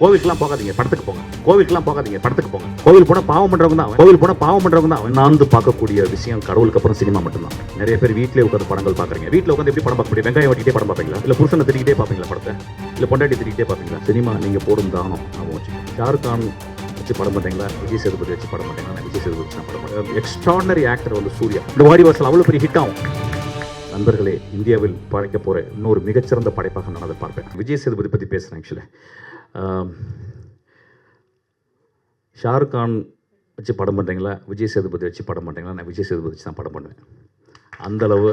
கோவிலுக்குலாம் போகாதீங்க, படத்துக்கு போங்க. கோவிலுக்குலாம் போகாதீங்க, படத்துக்கு போங்க. கோவில் போனால் பாவம் பண்ணுறவங்க தான். கோவில் போனால் பாவம் பண்ணுறவங்க தான். நான் பார்க்கக்கூடிய விஷயம் கடவுளுக்கு அப்புறம் சினிமா மட்டும்தான். நிறைய பேர் வீட்டிலே உட்காந்து படங்கள் பார்க்குறீங்க. வீட்டில் உட்காந்து எப்படி படம் பார்க்க முடியும்? வெங்காயம் வட்டிக்கிட்டே படம் பார்ப்பீங்களா? இல்லை புருஷனை திட்டிக்கிட்டே பார்ப்பீங்களா படத்தை? இல்லை பொண்டாட்டி திட்டிக்கிட்டே பார்ப்பீங்களா? சினிமா நீங்கள் போடும் தானம் நான் வச்சு ஷாருக் கான் வச்சு படம் பண்ணுறீங்களா? விஜய் சேதுபதி வச்சு படம் பண்ணுறீங்களா? நான் விஜய் சேதுபதி வச்சு நான் படம் பண்ணுறேன். எக்ஸ்ட்ராடனரி ஆக்டர் வந்து சூர்யா. இந்த வாரிவாசல் அவ்வளோ பெரிய ஹிட் ஆகும். நண்பர்களே, இந்தியாவில் படைக்க போகிற இன்னொரு மிகச்சிறந்த படைப்பாக நான் அதை பார்ப்பேன். விஜய் சேதுபதி பற்றி பேசுகிறேன். ஆக்சுவலி ஷாருக் கான் வச்சு படம் பண்ணுறீங்களா? விஜய் சேதுபதி வச்சு படம் பண்ணுறீங்களா? நான் விஜய் சேதுபதி வச்சு தான் படம் பண்ணுவேன். அந்தளவு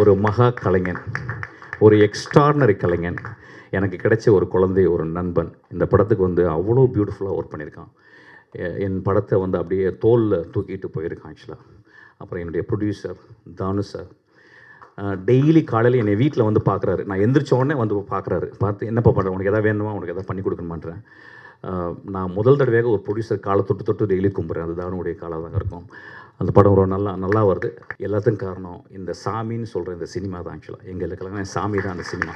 ஒரு மகா கலைஞன், ஒரு எக்ஸ்ட்ராடனரி கலைஞன், எனக்கு கிடைச்ச ஒரு குழந்தை, ஒரு நண்பன். இந்த படத்துக்கு வந்து அவ்வளோ பியூட்டிஃபுல்லாக ஒர்க் பண்ணியிருக்கான். என் படத்தை வந்து அப்படியே தோலில் தூக்கிட்டு போயிருக்கான் ஆக்சுவலாக. அப்புறம் என்னுடைய ப்ரொடியூசர் தானு சார் டெய்லி காலையில் என்னை வீட்டில் வந்து பார்க்குறாரு. நான் எந்திரிச்ச உடனே வந்து பார்க்குறாரு. பார்த்து என்னப்பா பண்ணுறேன், உனக்கு எதாவது வேணுமா, உனக்கு எதாவது பண்ணி கொடுக்கணுமான்றேன். நான் முதல் தடவையாக ஒரு ப்ரொடியூசர் காலை தொட்டு தொட்டு டெய்லி கும்பிட்றேன். அது தானுடைய காலாக தான் இருக்கும். அந்த படம் ஒரு நல்லா வருது. எல்லாத்துக்கும் காரணம் இந்த சாமின்னு சொல்கிற இந்த சினிமா தான். ஆக்சுவலாக எங்களுக்கெல்லாம் சாமி தான் அந்த சினிமா.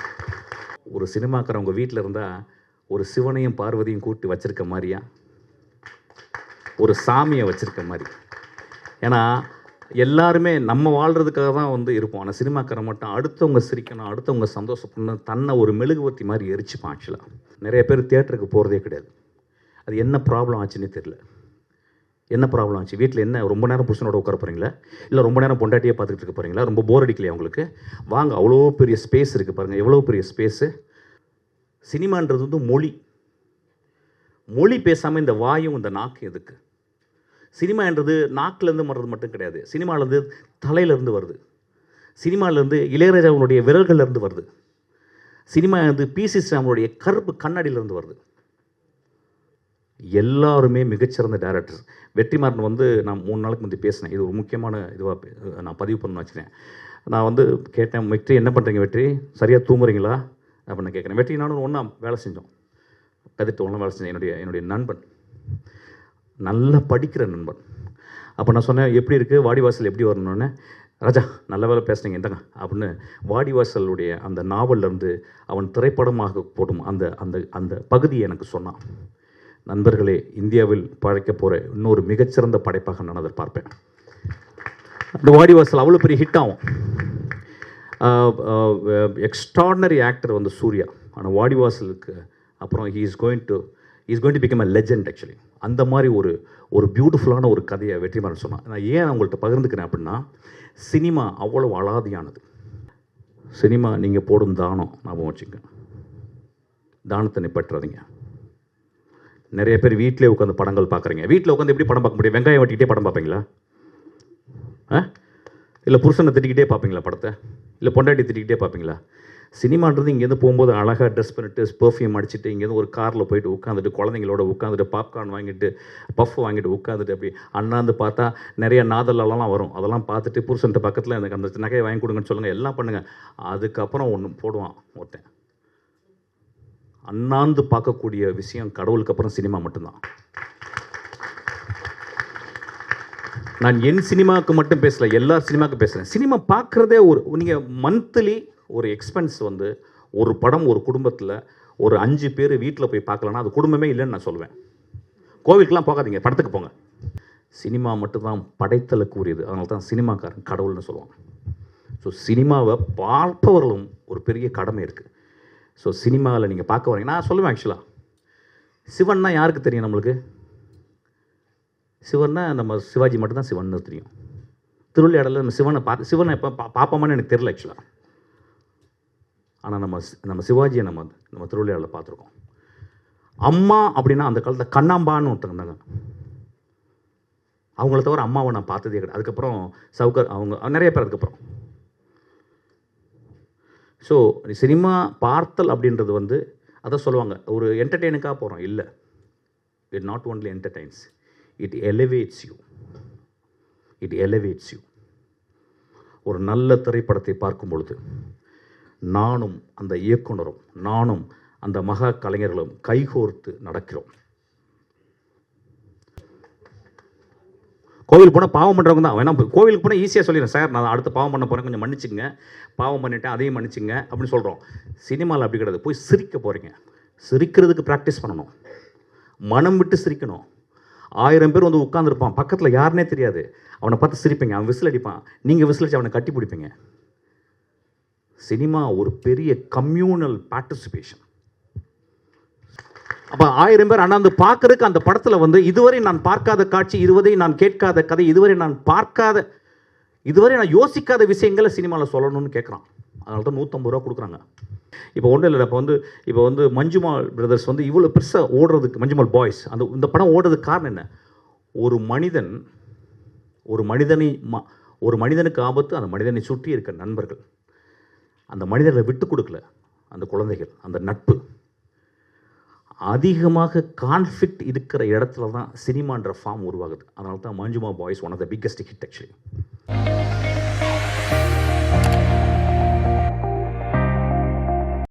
ஒரு சினிமாக்காரவங்க வீட்டில் இருந்தால் ஒரு சிவனையும் பார்வதியும் கூட்டி வச்சுருக்க மாதிரியா, ஒரு சாமியை வச்சுருக்க மாதிரி. ஏன்னா எல்லாருமே நம்ம வாழ்கிறதுக்காக தான் வந்து இருப்போம். ஆனால் சினிமாக்காரன் மட்டும் அடுத்தவங்க சிரிக்கணும், அடுத்தவங்க சந்தோஷப்படணும், தன்னை ஒரு மெழுகுவர்த்தி மாதிரி எரிச்சுப்பான். ஆக்சுவலாக நிறைய பேர் தியேட்டருக்கு போகிறதே கிடையாது. அது என்ன ப்ராப்ளம் ஆச்சுன்னு தெரியல. என்ன ப்ராப்ளம் ஆச்சு? வீட்டில் என்ன ரொம்ப நேரம் புருஷனோட உட்கார போகிறீங்களா? இல்லை ரொம்ப நேரம் பொண்டாட்டியே பார்த்துக்கிட்டு இருக்க போகிறீங்களா? ரொம்ப போர் அடிக்கலையா உங்களுக்கு? வாங்க, அவ்வளோ பெரிய ஸ்பேஸ் இருக்குது பாருங்கள். எவ்வளோ பெரிய ஸ்பேஸு. சினிமான்றது வந்து மொழி பேசாமல் இந்த வாயும் இந்த நாக்கும் எதுக்கு? சினிமான்றது நாக்கிலேருந்து வர்றது மட்டும் கிடையாது. சினிமாவிலேருந்து தலையிலேருந்து வருது. சினிமாவிலேருந்து இளையராஜாவுடைய விரல்கள்லேருந்து வருது. சினிமா வந்து பிசி ஸ்ரீராமனுடைய கருப்பு கண்ணாடியிலேருந்து வருது. எல்லாருமே மிகச்சிறந்த டேரக்டர்ஸ். வெற்றிமாறன் வந்து நான் 3 நாளுக்கு முந்தைய பேசினேன். இது ஒரு முக்கியமான இதுவாக நான் பதிவு பண்ணணும்னு வச்சுருக்கேன். நான் வந்து கேட்டேன், வெற்றி என்ன பண்ணுறீங்க வெற்றி, சரியாக தூங்குறீங்களா அப்படின்னு கேட்குறேன். வெற்றி நானும் ஒன்றா வேலை செஞ்சோம், கதிர்த்து ஒன்றா வேலை செஞ்சேன். என்னுடைய நண்பன், நல்லா படிக்கிற நண்பன். அப்போ நான் சொன்னேன், எப்படி இருக்குது வாடிவாசல், எப்படி வரணுன்னு. ராஜா நல்ல வேலை பேசுனீங்க இந்தங்க அப்படின்னு வாடிவாசலுடைய அந்த நாவல்லேருந்து அவன் திரைப்படமாக போடும் அந்த அந்த அந்த பகுதியை எனக்கு சொன்னான். நண்பர்களே, இந்தியாவில் படைக்க போகிற இன்னொரு மிகச்சிறந்த படைப்பாக நான் அதை பார்ப்பேன். அந்த வாடிவாசல் அவ்வளோ பெரிய ஹிட் ஆகும். எக்ஸ்ட்ராடனரி ஆக்டர் வந்து சூர்யா. ஆனால் வாடிவாசலுக்கு அப்புறம் is going to become a legend. Actually அந்த மாதிரி ஒரு பியூட்டிஃபுல்லான ஒரு கதையை வெற்றிமாறன் சொன்னான். நான் ஏன் அவங்கள்ட்ட பகிர்ந்துக்கிறேன் அப்படின்னா, சினிமா அவ்வளோ அலாதியானது. சினிமா நீங்கள் போடும் தானம் ஞாபகம் வச்சுங்க. தானத்தை நிப்பற்றாதீங்க. நிறைய பேர் வீட்டிலே உட்காந்து படங்கள் பார்க்குறீங்க. வீட்டில் உட்காந்து எப்படி படம் பார்க்க முடியும்? வெங்காயம் வட்டிக்கிட்டே படம் பார்ப்பீங்களா? இல்லை புருஷனை திட்டிக்கிட்டே பார்ப்பீங்களா படத்தை? இல்லை பொண்டாட்டி திட்டிக்கிட்டே பார்ப்பீங்களா? சினிமான்றது இங்கேருந்து போகும்போது அழகாக ட்ரெஸ் பண்ணிட்டு பெர்ஃப்யூம் அடிச்சுட்டு இங்கேருந்து ஒரு காரில் போயிட்டு உட்காந்துட்டு குழந்தைங்களோட உட்காந்துட்டு பாப்கார்ன் வாங்கிட்டு பஃப் வாங்கிட்டு உட்காந்துட்டு அப்படி அண்ணாந்து பார்த்தா நிறைய நாதலெல்லாம் வரும். அதெல்லாம் பார்த்துட்டு புருஷன்ட்ட பக்கத்தில் எனக்கு அந்த நகையை வாங்கி கொடுங்கன்னு சொல்லுங்கள், எல்லாம் பண்ணுங்கள். அதுக்கப்புறம் ஒன்று போடுவான் ஒருத்தன். அண்ணாந்து பார்க்கக்கூடிய விஷயம் கடவுளுக்கு அப்புறம் சினிமா மட்டும்தான். நான் என் சினிமாவுக்கு மட்டும் பேசலை, எல்லா சினிமாவுக்கும் பேசுகிறேன். சினிமா பார்க்குறதே நீங்கள் மந்த்லி ஒரு எக்ஸ்பென்ஸ் வந்து ஒரு படம் ஒரு குடும்பத்தில் ஒரு 5 பேர் வீட்டில் போய் பார்க்கலன்னா அது குடும்பமே இல்லைன்னு நான் சொல்லுவேன். கோவிலுக்கெலாம் போகாதீங்க, படத்துக்கு போங்க. சினிமா மட்டும்தான் படைத்தலுக்கு உரியது. அதனால தான் சினிமாக்காரன் கடவுள்னு சொல்லுவாங்க. ஸோ சினிமாவை பார்ப்பவர்களும் ஒரு பெரிய கடமை இருக்குது. ஸோ சினிமாவில் நீங்கள் பார்க்க வரீங்க, நான் சொல்லுவேன் ஆக்சுவலாக சிவன்னா யாருக்கு தெரியும்? நம்மளுக்கு சிவன்னா நம்ம சிவாஜி மட்டும்தான் சிவன்னு தெரியும். திருவிளையாடலில் நம்ம சிவனை எப்போ பார்ப்போமான்னு எனக்கு தெரியல ஆக்சுவலாக. ஆனால் நம்ம சிவாஜியை நம்ம திருவிளையாடலில் பார்த்துருக்கோம். அம்மா அப்படின்னா அந்த காலத்தில் கண்ணாம்பான்னு ஒருத்தங்க இருந்தாங்க. அவங்கள தவிர அம்மாவை நான் பார்த்ததே கிடையாது. அதுக்கப்புறம் சவுக்கர் அவங்க நிறைய பேர் அதுக்கப்புறம். ஸோ சினிமா பார்த்தல் அப்படின்றது வந்து அதை சொல்லுவாங்க, ஒரு என்டர்டெயினுக்காக போகிறோம். இல்லை, it not only entertains, it elevates you. ஒரு நல்ல திரைப்படத்தை பார்க்கும் பொழுது நானும் அந்த இயக்குனரும் நானும் அந்த மகா கலைஞர்களும் கைகோர்த்து நடக்கிறோம். கோவில் போனால் பாவம் பண்ணுறவங்க தான். வேணா கோவிலுக்கு போனால் ஈஸியாக சொல்லிடுறேன், சார் நான் அடுத்த பாவம் பண்ண போகிறேன், கொஞ்சம் மன்னிச்சுங்க, பாவம் பண்ணிட்டேன் அதையும் மன்னிச்சுங்க அப்படின்னு சொல்கிறோம். சினிமாவில் அப்படி கிடையாது. போய் சிரிக்க போகிறீங்க, சிரிக்கிறதுக்கு ப்ராக்டிஸ் பண்ணணும், மனம் விட்டு சிரிக்கணும். 1000 பேர் வந்து உட்காந்துருப்பான், பக்கத்தில் யாருனே தெரியாது, அவனை பார்த்து சிரிப்பீங்க, அவன் விசில் அடிப்பான், நீங்கள் விசில் அடிச்சு அவனை கட்டி பிடிப்பீங்க. சினிமா ஒரு பெரிய கம்யூனல் பார்ட்டிசிபேஷன். அப்போ 1000 பேர் அண்ணாந்து பார்க்கறதுக்கு அந்த படத்தில் வந்து இதுவரை நான் பார்க்காத காட்சி, இதுவரை நான் கேட்காத கதை, இதுவரை நான் யோசிக்காத விஷயங்களை சினிமாவில் சொல்லணும்னு கேட்குறான். அதனால தான் 150 ரூபா கொடுக்குறாங்க. இப்போ ஒன்றும் இல்லை, இப்போ வந்து மஞ்சுமால் பிரதர்ஸ் வந்து இவ்வளோ பெருசாக ஓடுறதுக்கு, மஞ்சுமால் பாய்ஸ் இந்த படம் ஓடுறதுக்கு காரணம் என்ன? ஒரு மனிதனுக்கு ஆபத்து, அந்த மனிதனை சுற்றி இருக்க நண்பர்கள், அந்த மனிதர்களை விட்டு கொடுக்கல, அந்த குழந்தைகள், அந்த நட்பு. அதிகமாக கான்ஃப்ளிக்ட் இருக்கிற இடத்துல தான் சினிமான்ற ஃபார்ம் உருவாகுது. அதனால தான் Manjummel boys one of the biggest hit actually.